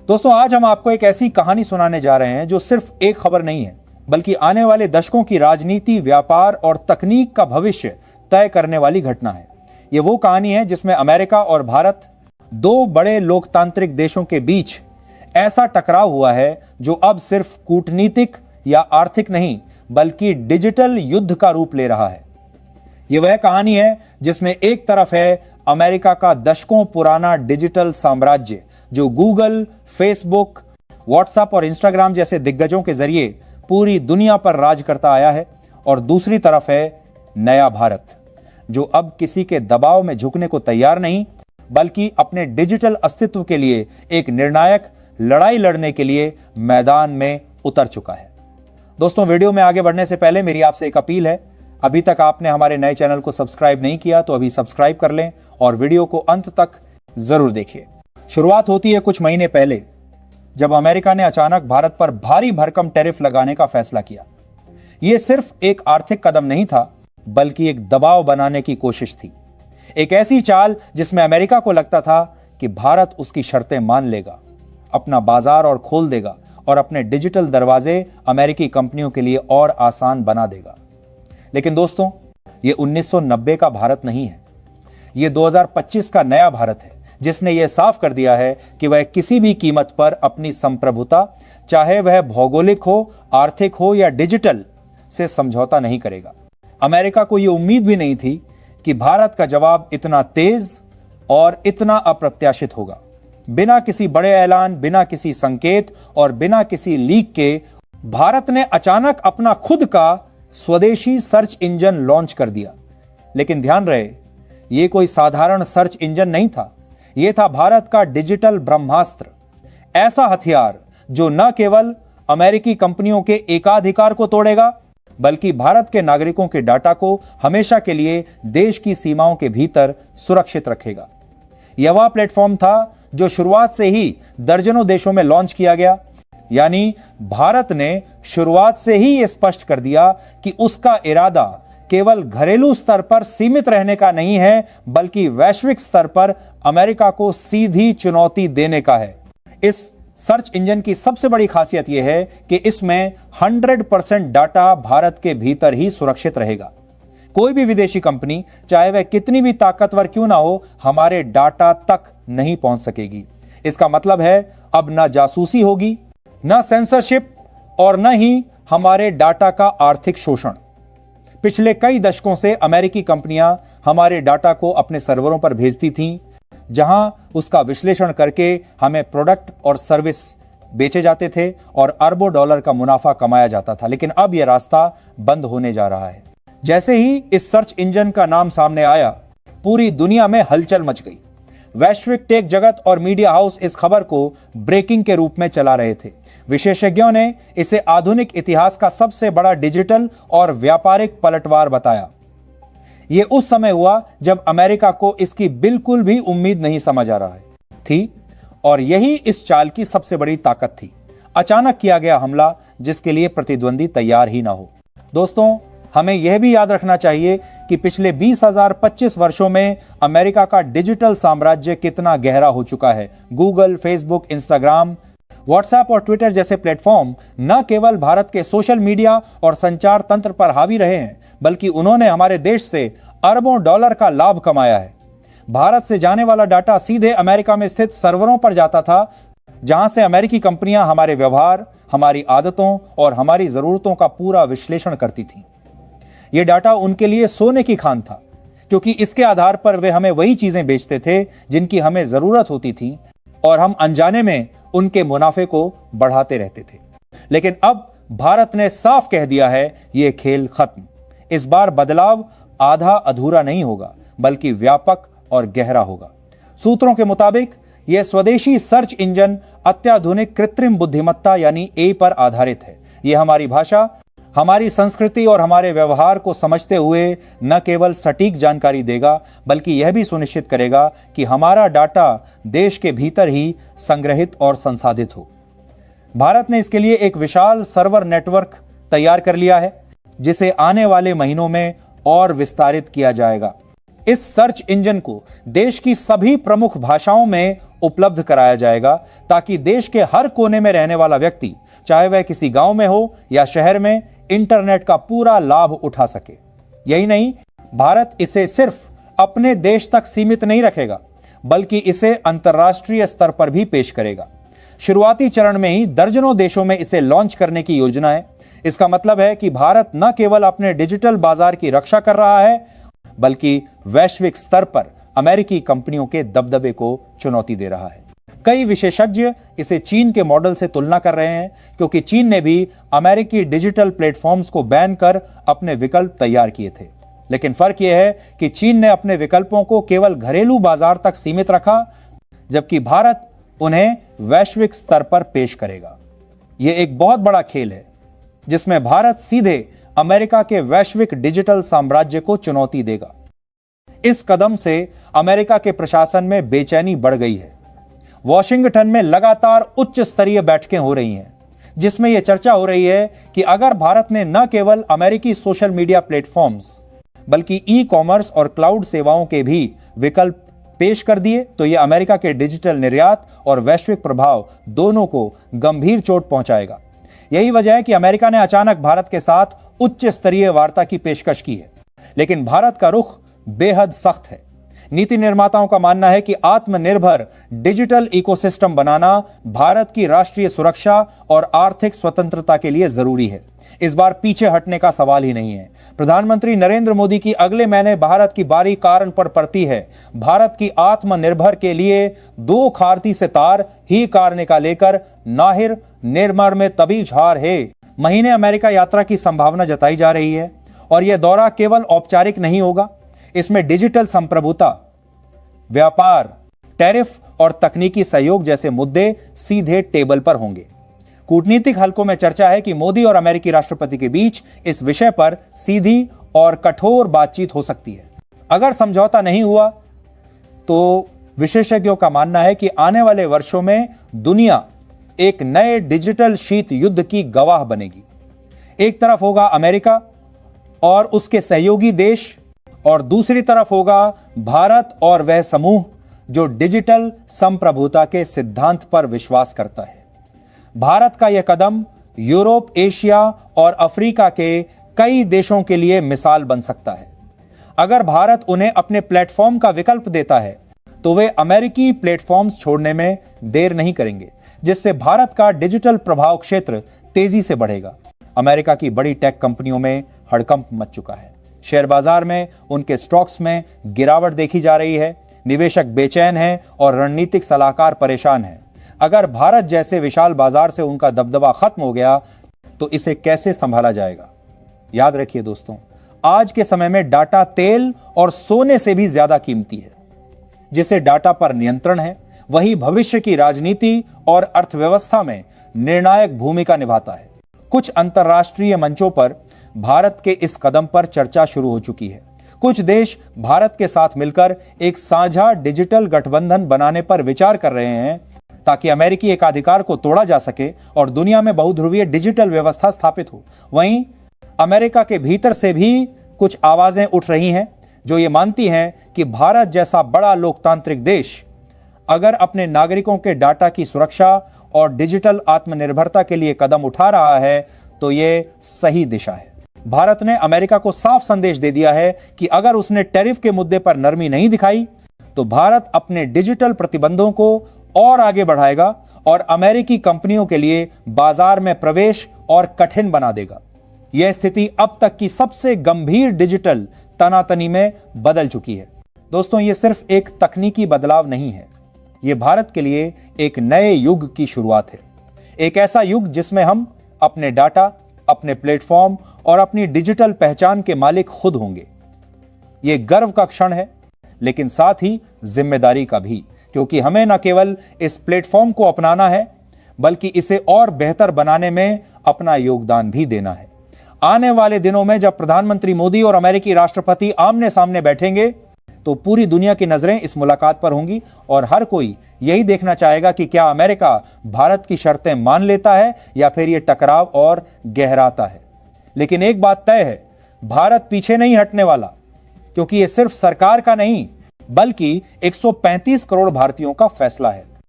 दोस्तों, आज हम आपको एक ऐसी कहानी सुनाने जा रहे हैं जो सिर्फ एक खबर नहीं है, बल्कि आने वाले दशकों की राजनीति, व्यापार और तकनीक का भविष्य तय करने वाली घटना है। ये वो कहानी है जिसमें अमेरिका और भारत, दो बड़े लोकतांत्रिक देशों के बीच ऐसा टकराव हुआ है जो अब सिर्फ कूटनीतिक या आर्थिक नहीं, बल्कि डिजिटल युद्ध का रूप ले रहा है। यह वह कहानी है जिसमें एक तरफ है अमेरिका का दशकों पुराना डिजिटल साम्राज्य जो गूगल, फेसबुक, व्हाट्सएप और इंस्टाग्राम जैसे दिग्गजों के जरिए पूरी दुनिया पर राज करता आया है, और दूसरी तरफ है नया भारत जो अब किसी के दबाव में झुकने को तैयार नहीं, बल्कि अपने डिजिटल अस्तित्व के लिए एक निर्णायक लड़ाई लड़ने के लिए मैदान में उतर चुका है। दोस्तों, वीडियो में आगे बढ़ने से पहले मेरी आपसे एक अपील है। अभी तक आपने हमारे नए चैनल को सब्सक्राइब नहीं किया तो अभी सब्सक्राइब कर लें और वीडियो को अंत तक जरूर देखिए। शुरुआत होती है कुछ महीने पहले, जब अमेरिका ने अचानक भारत पर भारी भरकम टैरिफ लगाने का फैसला किया। यह सिर्फ एक आर्थिक कदम नहीं था, बल्कि एक दबाव बनाने की कोशिश थी। एक ऐसी चाल जिसमें अमेरिका को लगता था कि भारत उसकी शर्तें मान लेगा, अपना बाजार और खोल देगा और अपने डिजिटल दरवाजे अमेरिकी कंपनियों के लिए और आसान बना देगा। लेकिन दोस्तों, यह 1990 का भारत नहीं है, यह 2025 का नया भारत है जिसने यह साफ कर दिया है कि वह किसी भी कीमत पर अपनी संप्रभुता, चाहे वह भौगोलिक हो, आर्थिक हो या डिजिटल, से समझौता नहीं करेगा। अमेरिका को यह उम्मीद भी नहीं थी कि भारत का जवाब इतना तेज और इतना अप्रत्याशित होगा। बिना किसी बड़े ऐलान, बिना किसी संकेत और बिना किसी लीक के भारत ने अचानक अपना खुद का स्वदेशी सर्च इंजन लॉन्च कर दिया। लेकिन ध्यान रहे, यह कोई साधारण सर्च इंजन नहीं था, यह था भारत का डिजिटल ब्रह्मास्त्र, ऐसा हथियार जो न केवल अमेरिकी कंपनियों के एकाधिकार को तोड़ेगा, बल्कि भारत के नागरिकों के डाटा को हमेशा के लिए देश की सीमाओं के भीतर सुरक्षित रखेगा। यह वह प्लेटफॉर्म था जो शुरुआत से ही दर्जनों देशों में लॉन्च किया गया। यानी भारत ने शुरुआत से ही यह स्पष्ट कर दिया कि उसका इरादा केवल घरेलू स्तर पर सीमित रहने का नहीं है, बल्कि वैश्विक स्तर पर अमेरिका को सीधी चुनौती देने का है। इस सर्च इंजन की सबसे बड़ी खासियत यह है कि इसमें 100% डाटा भारत के भीतर ही सुरक्षित रहेगा। कोई भी विदेशी कंपनी, चाहे वह कितनी भी ताकतवर क्यों ना हो, हमारे डाटा तक नहीं पहुंच सकेगी। इसका मतलब है अब ना जासूसी होगी, ना सेंसरशिप और न ही हमारे डाटा का आर्थिक शोषण। पिछले कई दशकों से अमेरिकी कंपनियां हमारे डाटा को अपने सर्वरों पर भेजती थीं, जहां उसका विश्लेषण करके हमें प्रोडक्ट और सर्विस बेचे जाते थे और अरबों डॉलर का मुनाफा कमाया जाता था। लेकिन अब यह रास्ता बंद होने जा रहा है। जैसे ही इस सर्च इंजन का नाम सामने आया, पूरी दुनिया में हलचल मच गई। वैश्विक टेक जगत और मीडिया हाउस इस खबर को ब्रेकिंग के रूप में चला रहे थे। विशेषज्ञों ने इसे आधुनिक इतिहास का सबसे बड़ा डिजिटल और व्यापारिक पलटवार बताया। यह उस समय हुआ जब अमेरिका को इसकी बिल्कुल भी उम्मीद नहीं समझ आ रहा थी, और यही इस चाल की सबसे बड़ी ताकत थी। अचानक किया गया हमला जिसके लिए प्रतिद्वंदी तैयार ही ना हो। दोस्तों, हमें यह भी याद रखना चाहिए कि पिछले 20,025 वर्षों में अमेरिका का डिजिटल साम्राज्य कितना गहरा हो चुका है। गूगल, फेसबुक, इंस्टाग्राम, व्हाट्सएप और ट्विटर जैसे प्लेटफॉर्म न केवल भारत के सोशल मीडिया और संचार तंत्र पर हावी रहे हैं, बल्कि उन्होंने हमारे देश से अरबों डॉलर का लाभ कमाया है। भारत से जाने वाला डाटा सीधे अमेरिका में स्थित सर्वरों पर जाता था, जहां से अमेरिकी कंपनियां हमारे व्यवहार, हमारी आदतों और हमारी जरूरतों का पूरा विश्लेषण करती थीं। यह डाटा उनके लिए सोने की खान था, क्योंकि इसके आधार पर वे हमें वही चीजें बेचते थे जिनकी हमें जरूरत होती थी, और हम अनजाने में उनके मुनाफे को बढ़ाते रहते थे। लेकिन अब भारत ने साफ कह दिया है, यह खेल खत्म। इस बार बदलाव आधा अधूरा नहीं होगा, बल्कि व्यापक और गहरा होगा। सूत्रों के मुताबिक यह स्वदेशी सर्च इंजन अत्याधुनिक कृत्रिम बुद्धिमत्ता यानी ए पर आधारित है। यह हमारी भाषा, हमारी संस्कृति और हमारे व्यवहार को समझते हुए न केवल सटीक जानकारी देगा, बल्कि यह भी सुनिश्चित करेगा कि हमारा डाटा देश के भीतर ही संग्रहित और संसाधित हो। भारत ने इसके लिए एक विशाल सर्वर नेटवर्क तैयार कर लिया है, जिसे आने वाले महीनों में और विस्तारित किया जाएगा। इस सर्च इंजन को देश की सभी प्रमुख भाषाओं में उपलब्ध कराया जाएगा ताकि देश के हर कोने में रहने वाला व्यक्ति, चाहे वह किसी गांव में हो या शहर में, इंटरनेट का पूरा लाभ उठा सके। यही नहीं, भारत इसे सिर्फ अपने देश तक सीमित नहीं रखेगा, बल्कि इसे अंतर्राष्ट्रीय स्तर पर भी पेश करेगा। शुरुआती चरण में ही दर्जनों देशों में इसे लॉन्च करने की योजना है। इसका मतलब है कि भारत न केवल अपने डिजिटल बाजार की रक्षा कर रहा है, बल्कि वैश्विक स्तर पर अमेरिकी कंपनियों के दबदबे को चुनौती दे रहा है। कई विशेषज्ञ इसे चीन के मॉडल से तुलना कर रहे हैं, क्योंकि चीन ने भी अमेरिकी डिजिटल प्लेटफॉर्म्स को बैन कर अपने विकल्प तैयार किए थे। लेकिन फर्क यह है कि चीन ने अपने विकल्पों को केवल घरेलू बाजार तक सीमित रखा, जबकि भारत उन्हें वैश्विक स्तर पर पेश करेगा। यह एक बहुत बड़ा खेल है जिसमें भारत सीधे अमेरिका के वैश्विक डिजिटल साम्राज्य को चुनौती देगा। इस कदम से अमेरिका के प्रशासन में बेचैनी बढ़ गई है। वॉशिंगटन में लगातार उच्च स्तरीय बैठकें हो रही हैं, जिसमें यह चर्चा हो रही है कि अगर भारत ने न केवल अमेरिकी सोशल मीडिया प्लेटफॉर्म्स बल्कि ई कॉमर्स और क्लाउड सेवाओं के भी विकल्प पेश कर दिए, तो यह अमेरिका के डिजिटल निर्यात और वैश्विक प्रभाव दोनों को गंभीर चोट पहुंचाएगा। यही वजह है कि अमेरिका ने अचानक भारत के साथ उच्च स्तरीय वार्ता की पेशकश की है। लेकिन भारत का रुख बेहद सख्त है। नीति निर्माताओं का मानना है कि आत्मनिर्भर डिजिटल इकोसिस्टम बनाना भारत की राष्ट्रीय सुरक्षा और आर्थिक स्वतंत्रता के लिए जरूरी है। इस बार पीछे हटने का सवाल ही नहीं है। प्रधानमंत्री नरेंद्र मोदी की अगले महीने भारत की बारी कारण पर पड़ती है। भारत की आत्मनिर्भर के लिए दो खारती से तार ही कारने का लेकर नाहिर निर्मर में तभी झार है महीने अमेरिका यात्रा की संभावना जताई जा रही है। और यह दौरा केवल औपचारिक नहीं होगा, इसमें डिजिटल संप्रभुता, व्यापार, टैरिफ और तकनीकी सहयोग जैसे मुद्दे सीधे टेबल पर होंगे। कूटनीतिक हलकों में चर्चा है कि मोदी और अमेरिकी राष्ट्रपति के बीच इस विषय पर सीधी और कठोर बातचीत हो सकती है। अगर समझौता नहीं हुआ तो विशेषज्ञों का मानना है कि आने वाले वर्षों में दुनिया एक नए डिजिटल शीत युद्ध की गवाह बनेगी। एक तरफ होगा अमेरिका और उसके सहयोगी देश, और दूसरी तरफ होगा भारत और वह समूह जो डिजिटल संप्रभुता के सिद्धांत पर विश्वास करता है। भारत का यह कदम यूरोप, एशिया और अफ्रीका के कई देशों के लिए मिसाल बन सकता है। अगर भारत उन्हें अपने प्लेटफॉर्म का विकल्प देता है तो वे अमेरिकी प्लेटफॉर्म्स छोड़ने में देर नहीं करेंगे, जिससे भारत का डिजिटल प्रभाव क्षेत्र तेजी से बढ़ेगा। अमेरिका की बड़ी टेक कंपनियों में हड़कंप मच चुका है। शेयर बाजार में उनके स्टॉक्स में गिरावट देखी जा रही है। निवेशक बेचैन हैं और रणनीतिक सलाहकार परेशान हैं। अगर भारत जैसे विशाल बाजार से उनका दबदबा खत्म हो गया तो इसे कैसे संभाला जाएगा? याद रखिए दोस्तों, आज के समय में डाटा तेल और सोने से भी ज्यादा कीमती है। जिसे डाटा पर नियंत्रण है, वही भविष्य की राजनीति और अर्थव्यवस्था में निर्णायक भूमिका निभाता है। कुछ अंतर्राष्ट्रीय मंचों पर भारत के इस कदम पर चर्चा शुरू हो चुकी है। कुछ देश भारत के साथ मिलकर एक साझा डिजिटल गठबंधन बनाने पर विचार कर रहे हैं ताकि अमेरिकी एकाधिकार को तोड़ा जा सके और दुनिया में बहुध्रुवीय डिजिटल व्यवस्था स्थापित हो। वहीं अमेरिका के भीतर से भी कुछ आवाजें उठ रही हैं जो ये मानती हैं कि भारत जैसा बड़ा लोकतांत्रिक देश अगर अपने नागरिकों के डाटा की सुरक्षा और डिजिटल आत्मनिर्भरता के लिए कदम उठा रहा है तो ये सही दिशा है। भारत ने अमेरिका को साफ संदेश दे दिया है कि अगर उसने टैरिफ के मुद्दे पर नरमी नहीं दिखाई तो भारत अपने डिजिटल प्रतिबंधों को और आगे बढ़ाएगा और अमेरिकी कंपनियों के लिए बाजार में प्रवेश और कठिन बना देगा। यह स्थिति अब तक की सबसे गंभीर डिजिटल तनातनी में बदल चुकी है। दोस्तों, यह सिर्फ एक तकनीकी बदलाव नहीं है, यह भारत के लिए एक नए युग की शुरुआत है। एक ऐसा युग जिसमें हम अपने डाटा, अपने प्लेटफॉर्म और अपनी डिजिटल पहचान के मालिक खुद होंगे। यह गर्व का क्षण है, लेकिन साथ ही जिम्मेदारी का भी, क्योंकि हमें न केवल इस प्लेटफॉर्म को अपनाना है बल्कि इसे और बेहतर बनाने में अपना योगदान भी देना है। आने वाले दिनों में जब प्रधानमंत्री मोदी और अमेरिकी राष्ट्रपति आमने सामने बैठेंगे तो पूरी दुनिया की नजरें इस मुलाकात पर होंगी और हर कोई यही देखना चाहेगा कि क्या अमेरिका भारत की शर्तें मान लेता है या फिर यह टकराव और गहराता है। लेकिन एक बात तय है, भारत पीछे नहीं हटने वाला, क्योंकि यह सिर्फ सरकार का नहीं बल्कि 135 करोड़ भारतीयों का फैसला है।